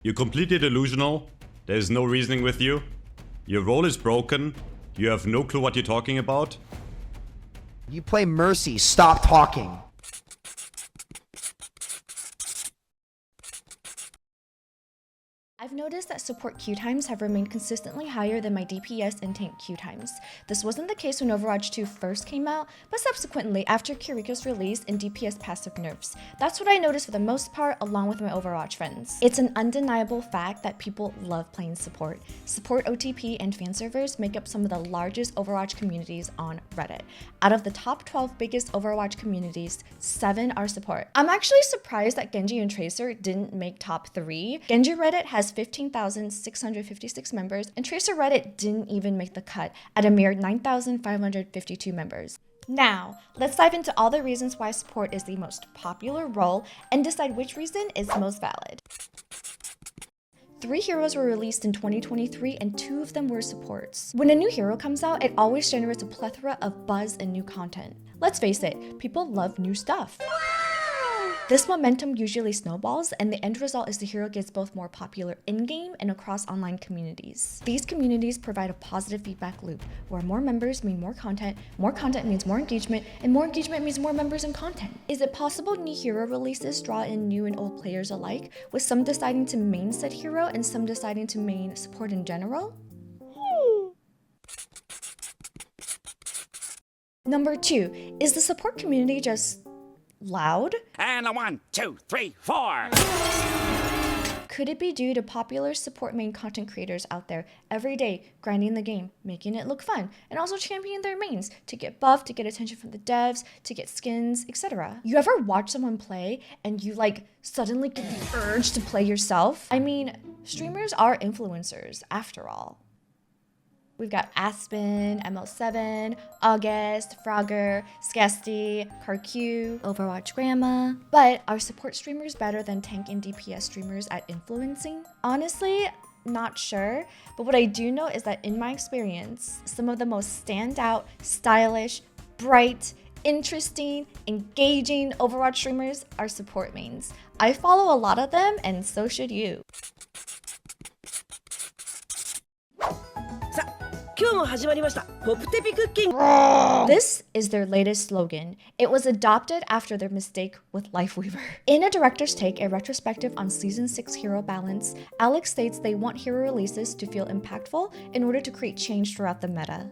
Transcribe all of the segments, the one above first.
You're completely delusional. There is no reasoning with you. Your role is broken. You have no clue what you're talking about. You play Mercy, stop talking. I've noticed that support queue times have remained consistently higher than my DPS and tank queue times. This wasn't the case when Overwatch 2 first came out, but subsequently after Kiriko's release and DPS passive nerfs. That's what I noticed for the most part along with my Overwatch friends. It's an undeniable fact that people love playing support. Support OTP and fan servers make up some of the largest Overwatch communities on Reddit. Out of the top 12 biggest Overwatch communities, 7 are support. I'm actually surprised that Genji and Tracer didn't make top 3. Genji Reddit has 15,656 members, and Tracer Reddit didn't even make the cut at a mere 9,552 members. Now, let's dive into all the reasons why support is the most popular role and decide which reason is most valid. 3 heroes were released in 2023 and 2 of them were supports. When a new hero comes out, it always generates a plethora of buzz and new content. Let's face it, people love new stuff. This momentum usually snowballs, and the end result is the hero gets both more popular in-game and across online communities. These communities provide a positive feedback loop, where more members mean more content means more engagement means more members and content. Is it possible new hero releases draw in new and old players alike, with some deciding to main said hero and some deciding to main support in general? Number 2, is the support community just loud? And a 1, 2, 3, 4. Could it be due to popular support main content creators out there every day grinding the game, making it look fun, and also championing their mains to get buffed, to get attention from the devs, to get skins, etc.? You ever watch someone play and you suddenly get the urge to play yourself? I mean, streamers are influencers after all. We've got Aspen, ML7, August, Frogger, Skesty, CarQ, Overwatch Grandma. But are support streamers better than tank and DPS streamers at influencing? Honestly, not sure. But what I do know is that in my experience, some of the most standout, stylish, bright, interesting, engaging Overwatch streamers are support mains. I follow a lot of them, and so should you. This is their latest slogan. It was adopted after their mistake with Lifeweaver. In a director's take, a retrospective on Season 6 hero balance, Alex states they want hero releases to feel impactful in order to create change throughout the meta.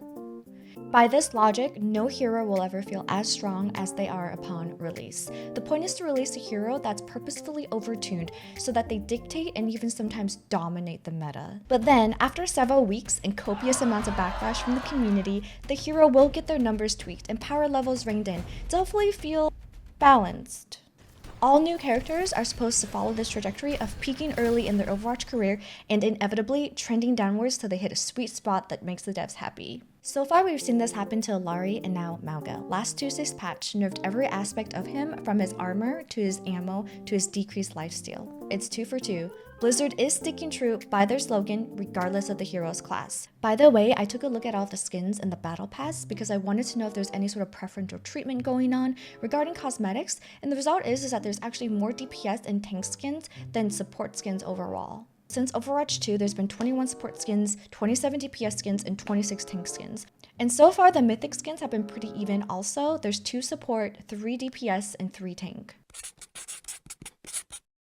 By this logic, no hero will ever feel as strong as they are upon release. The point is to release a hero that's purposefully overtuned so that they dictate and even sometimes dominate the meta. But then, after several weeks and copious amounts of backlash from the community, the hero will get their numbers tweaked and power levels reined in to hopefully feel balanced. All new characters are supposed to follow this trajectory of peaking early in their Overwatch career and inevitably trending downwards till they hit a sweet spot that makes the devs happy. So far, we've seen this happen to Alari and now Mauga. Last Tuesday's patch nerfed every aspect of him, from his armor to his ammo to his decreased lifesteal. It's 2 for 2. Blizzard is sticking true by their slogan regardless of the hero's class. By the way, I took a look at all of the skins in the battle pass because I wanted to know if there's any sort of preferential treatment going on regarding cosmetics, and the result is that there's actually more DPS and tank skins than support skins overall. Since Overwatch 2, there's been 21 support skins, 27 DPS skins, and 26 tank skins. And so far, the mythic skins have been pretty even also. There's 2 support, 3 DPS, and 3 tank.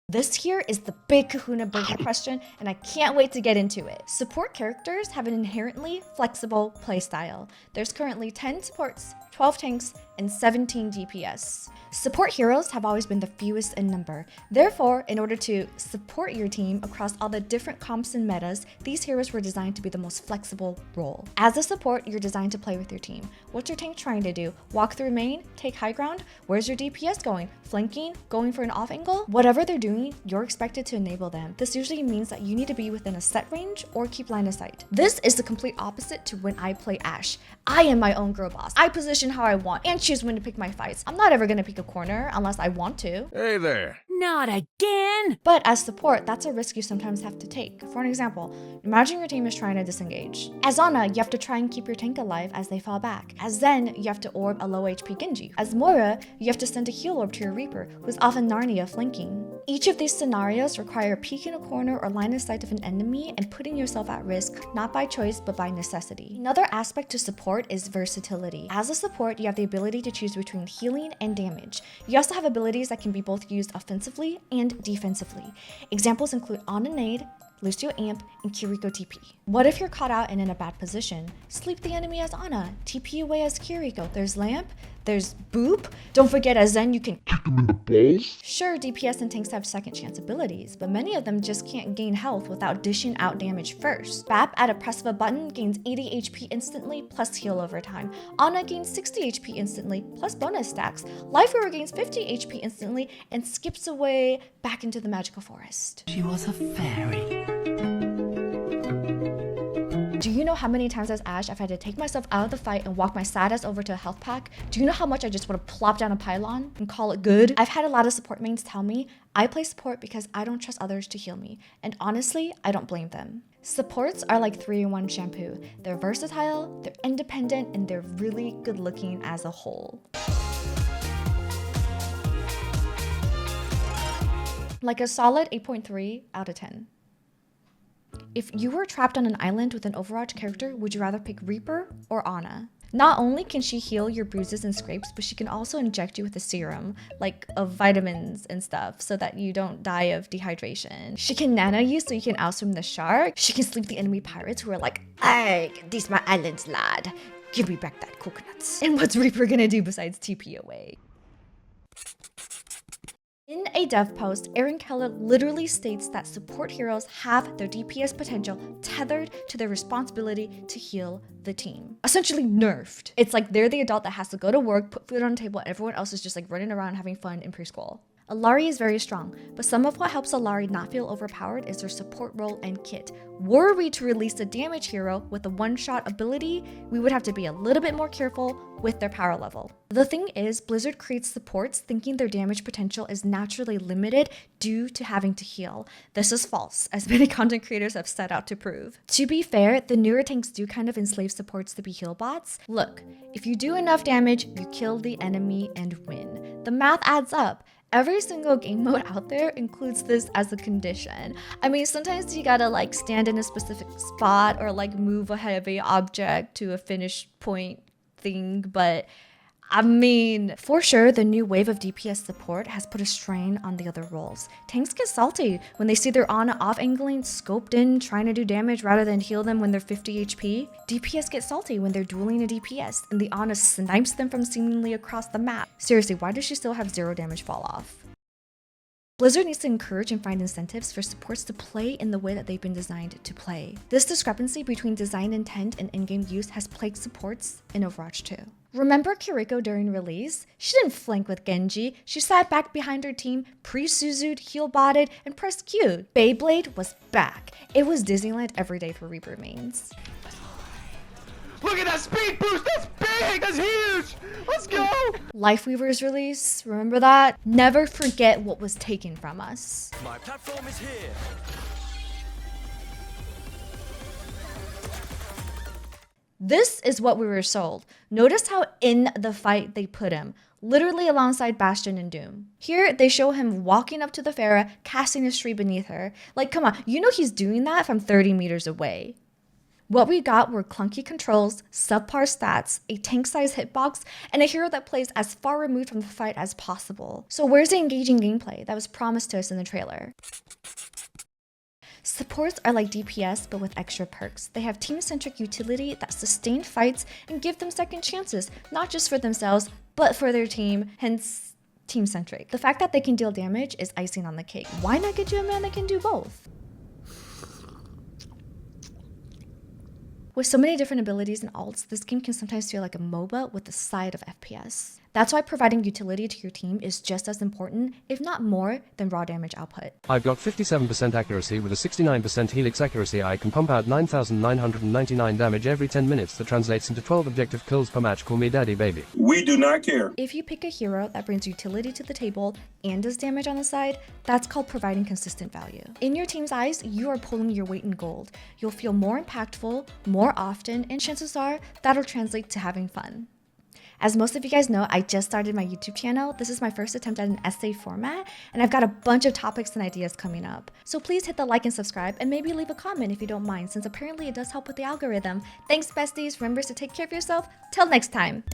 This here is the big kahuna burger question, and I can't wait to get into it. Support characters have an inherently flexible playstyle. There's currently 10 supports, 12 tanks, and 17 DPS. Support heroes have always been the fewest in number. Therefore, in order to support your team across all the different comps and metas, these heroes were designed to be the most flexible role. As a support, you're designed to play with your team. What's your tank trying to do? Walk through main? Take high ground? Where's your DPS going? Flanking? Going for an off angle? Whatever they're doing, you're expected to enable them. This usually means that you need to be within a set range or keep line of sight. This is the complete opposite to when I play Ashe. I am my own girl boss. I position how I want and choose when to pick my fights. I'm not ever gonna pick a corner unless I want to. Hey there. Not again! But as support, that's a risk you sometimes have to take. For an example, imagine your team is trying to disengage. As Ana, you have to try and keep your tank alive as they fall back. As Zen, you have to orb a low HP Genji. As Moira, you have to send a heal orb to your Reaper, who's often Narnia flanking. Each of these scenarios require a peek in a corner or line of sight of an enemy and putting yourself at risk, not by choice, but by necessity. Another aspect to support is versatility. As a support, you have the ability to choose between healing and damage. You also have abilities that can be both used offensively and defensively. Examples include Ana Nade, Lucio Amp, and Kiriko TP. What if you're caught out and in a bad position? Sleep the enemy as Ana, TP away as Kiriko. There's Lamp, there's Boop. Don't forget as Zen you can kick him in the balls. Sure, DPS and tanks have second chance abilities, but many of them just can't gain health without dishing out damage first. Bap at a press of a button gains 80 HP instantly plus heal over time. Ana gains 60 HP instantly plus bonus stacks. Lifeweaver gains 50 HP instantly and skips away back into the magical forest. She was a fairy. Do you know how many times as Ashe I've had to take myself out of the fight and walk my sad ass over to a health pack? Do you know how much I just want to plop down a pylon and call it good? I've had a lot of support mains tell me I play support because I don't trust others to heal me, and honestly, I don't blame them. Supports are like 3-in-1 shampoo. They're versatile, they're independent, and they're really good looking as a whole. Like a solid 8.3 out of 10. If you were trapped on an island with an Overwatch character, would you rather pick Reaper or Ana? Not only can she heal your bruises and scrapes, but she can also inject you with a serum, like of vitamins and stuff, so that you don't die of dehydration. She can nano you so you can outswim the shark. She can sleep the enemy pirates who are like, "Ay, this my island's lad. Give me back that coconuts." And what's Reaper gonna do besides TP away? In a dev post, Aaron Keller literally states that support heroes have their DPS potential tethered to their responsibility to heal the team. Essentially nerfed. It's like they're the adult that has to go to work, put food on the table, and everyone else is just like running around having fun in preschool. Alari is very strong, but some of what helps Alari not feel overpowered is their support role and kit. Were we to release a damage hero with a one-shot ability, we would have to be a little bit more careful with their power level. The thing is, Blizzard creates supports thinking their damage potential is naturally limited due to having to heal. This is false, as many content creators have set out to prove. To be fair, the newer tanks do kind of enslave supports to be heal bots. Look, if you do enough damage, you kill the enemy and win. The math adds up. Every single game mode out there includes this as a condition. I mean, sometimes you gotta like stand in a specific spot or like move a heavy object to a finish point thing, but I mean, for sure, the new wave of DPS support has put a strain on the other roles. Tanks get salty when they see their Ana off-angling, scoped in, trying to do damage rather than heal them when they're 50 HP. DPS get salty when they're dueling a DPS and the Ana snipes them from seemingly across the map. Seriously, why does she still have 0 damage fall off? Blizzard needs to encourage and find incentives for supports to play in the way that they've been designed to play. This discrepancy between design intent and in-game use has plagued supports in Overwatch 2. Remember Kiriko during release? She didn't flank with Genji. She sat back behind her team, pre-Suzu'd, heal-botted, and pressed Q. Beyblade was back. It was Disneyland every day for Reaper mains. Look at that speed boost! That's big! That's huge! Let's go! Lifeweaver's release, remember that? Never forget what was taken from us. My platform is here. This is what we were sold. Notice how in the fight they put him, literally alongside Bastion and Doom. Here, they show him walking up to the Pharah, casting his tree beneath her. Like, come on, you know he's doing that from 30 meters away. What we got were clunky controls, subpar stats, a tank-sized hitbox, and a hero that plays as far removed from the fight as possible. So where's the engaging gameplay that was promised to us in the trailer? Supports are like DPS, but with extra perks. They have team-centric utility that sustain fights and give them second chances, not just for themselves, but for their team, hence team-centric. The fact that they can deal damage is icing on the cake. Why not get you a man that can do both? With so many different abilities and ults, this game can sometimes feel like a MOBA with a side of FPS. That's why providing utility to your team is just as important, if not more, than raw damage output. I've got 57% accuracy with a 69% helix accuracy. I can pump out 9,999 damage every 10 minutes. That translates into 12 objective kills per match. Call me daddy, baby. We do not care. If you pick a hero that brings utility to the table and does damage on the side, that's called providing consistent value. In your team's eyes, you are pulling your weight in gold. You'll feel more impactful, more often, and chances are that'll translate to having fun. As most of you guys know, I just started my YouTube channel. This is my first attempt at an essay format, and I've got a bunch of topics and ideas coming up. So please hit the like and subscribe, and maybe leave a comment if you don't mind, since apparently it does help with the algorithm. Thanks, besties. Remember to take care of yourself. Till next time.